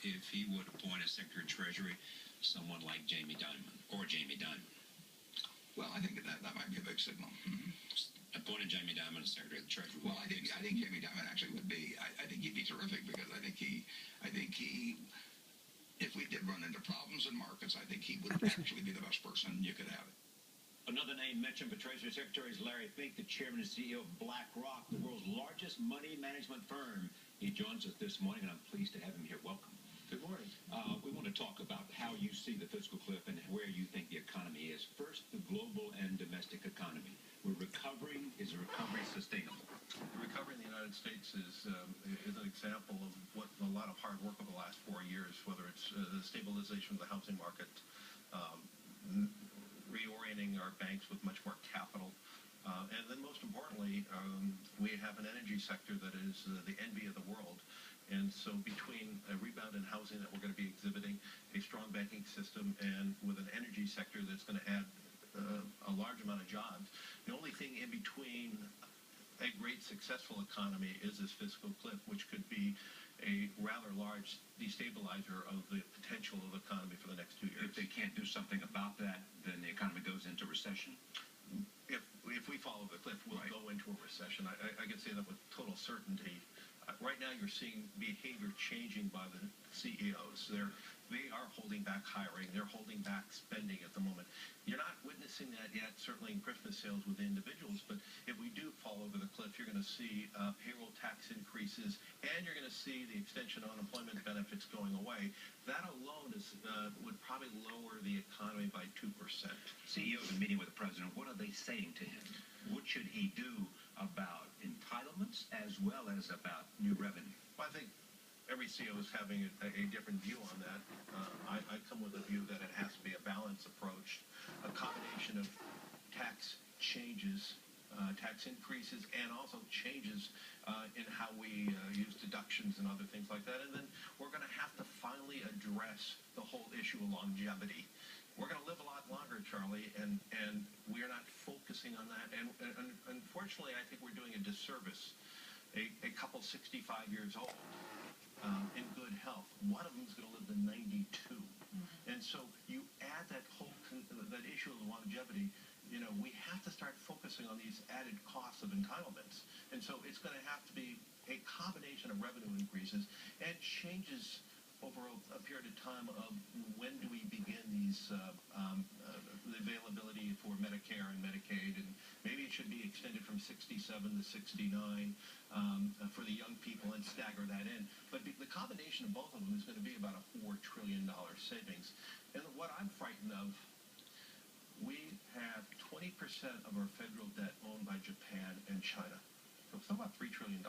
if he would appoint as Secretary of Treasury someone like Jamie Dimon or Jamie Dimon. Well, I think that might be a big signal. Appointed Jamie Dimon as Secretary of the Treasury. Well, I think Jamie Dimon actually would be. I think he'd be terrific because I think he, if we did run into problems in markets, I think he would actually be the best person you could have. Another name mentioned for Treasury Secretary is Larry Fink, the chairman and CEO of BlackRock, the world's largest money management firm. He joins us this morning, and I'm pleased to have him here. Welcome. Good morning. We want to talk about how you see the fiscal cliff and where you think the economy is. First, the global and domestic economy. We're recovering. Is the recovery sustainable? The recovery in the United States is an example of what a lot of hard work over the last 4 years, whether it's the stabilization of the housing market, reorienting our banks with much more capital, and then most importantly, we have an energy sector that is the envy of the world. And so between a rebound in housing that we're going to be exhibiting, a strong banking system, and with an energy sector that's going to add a large amount of jobs, the only thing in between a great successful economy is this fiscal cliff, which could be a rather large destabilizer of the potential of the economy for the next 2 years. If they can't do something about that, then the economy goes into recession? If we follow the cliff, we'll go into a recession. I can say that with total certainty. Right now, you're seeing behavior changing by the CEOs. They are holding back hiring. They're holding back spending at the moment. You're not witnessing that yet, certainly in Christmas sales with individuals, but if we do fall over the cliff, you're going to see payroll tax increases, and you're going to see the extension of unemployment benefits going away. That alone would probably lower the economy by 2%. CEOs are meeting with the president. What are they saying to him? What should he do about entitlements as well as about new revenue? Well, I think every CEO is having a different view on that. I come with a view that it has to be a balanced approach, a combination of tax changes, tax increases, and also changes in how we use deductions and other things like that. And then we're going to have to finally address the whole issue of longevity. We're going to live a lot longer, Charlie, and we are not focusing on that. And unfortunately, I think we're doing a disservice. A couple 65 years old in good health, one of them is going to live to 92. And so you add that whole that issue of longevity. You know, we have to start focusing on these added costs of entitlements. And so it's going to have to be a combination of revenue increases and changes over a period of time of when do we begin these the availability for Medicare and Medicaid, and maybe it should be extended from 67 to 69 for the young people and stagger that in. But the combination of both of them is going to be about a $4 trillion savings. And what I'm frightened of, we have 20% of our federal debt owned by Japan and China. So it's about $3 trillion.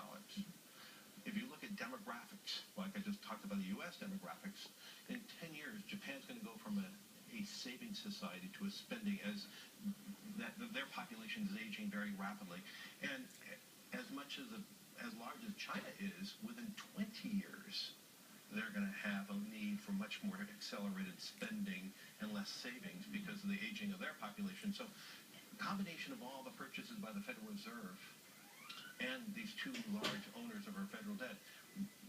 If you look at demographics, like I just talked about the U.S. demographics, in 10 years, Japan's going to go from a saving society to a spending as their population is aging very rapidly. And as large as China is, within 20 years, they're going to have a need for much more accelerated spending and less savings because of the aging of their population. So the combination of all the purchases by the Federal Reserve and these two large owners of our federal debt,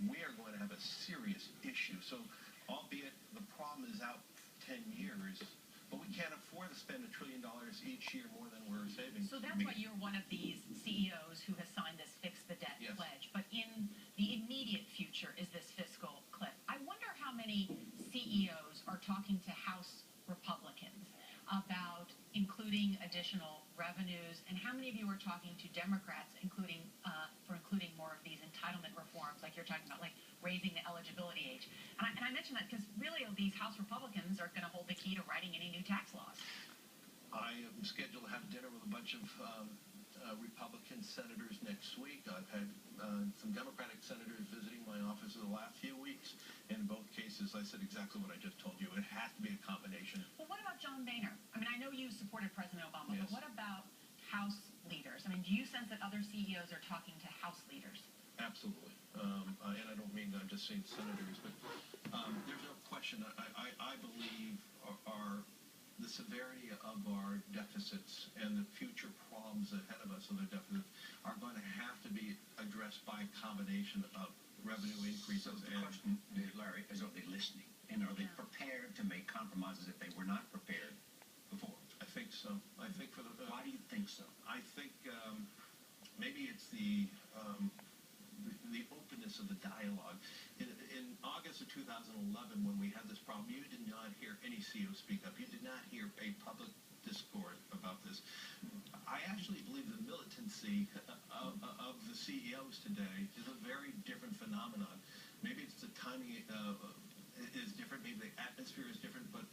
we are going to have a serious issue. So albeit the problem is out 10 years, but we can't afford to spend $1 trillion each year more than we're saving. So that's why you're one of these CEOs who has signed this Fix the Debt pledge. But in the immediate future is this fiscal cliff. I wonder how many CEOs are talking to House Republicans about including additional revenues, and how many of you are talking to Democrats including more of these entitlement reforms, like you're talking about, like raising the eligibility age. And I mention that because really these House Republicans are going to hold the key to writing any new tax laws. I am scheduled to have dinner with a bunch of Republican senators next week. I've had some Democratic senators visiting my office in the last few weeks. In both cases, I said exactly what I just told you. It has to be a combination. Well, what about John Boehner? I mean, I know you supported President Obama, but what about House leaders? I mean, do you sense that other CEOs are talking to House leaders? Absolutely. And I don't mean I'm just saying senators, but there's no question. I believe the severity of our deficits and the future problems ahead of us of the deficits are going to have to be addressed by a combination of revenue increases. So the question, Larry, is listening? And are they prepared to make compromises if they were not prepared before? I think so. I think for the. Why do you think so? I think maybe it's the openness of the dialogue. In August of 2011, when we had this problem, you did not hear any CEO speak up. You did not hear a public discourse about this. I actually believe the militancy of the CEOs today is a very different phenomenon. Maybe it's the timing is different, maybe the atmosphere is different, but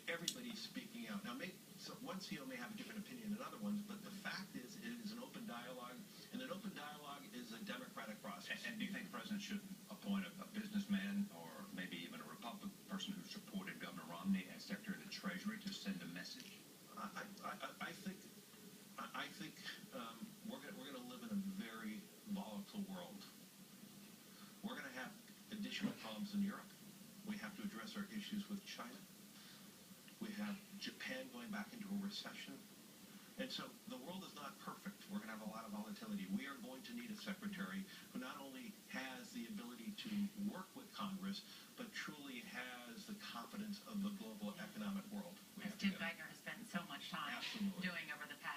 everybody's speaking out. Now, so one CEO may have a different opinion than other ones, but the fact is it is an open dialogue, and an open dialogue is a democratic process. And do you think the president should appoint a businessman or maybe even a Republican person who supported Governor Romney as Secretary of the Treasury to send a message? I think we're going to live in a very volatile world. We're going to have additional problems in Europe. We have to address our issues with China. We have Japan going back into a recession. And so the world is not perfect. We're going to have a lot of volatility. We are going to need a secretary who not only has the ability to work with Congress, but truly has the confidence of the global economic world. As Jim Geithner has spent so much time doing over the past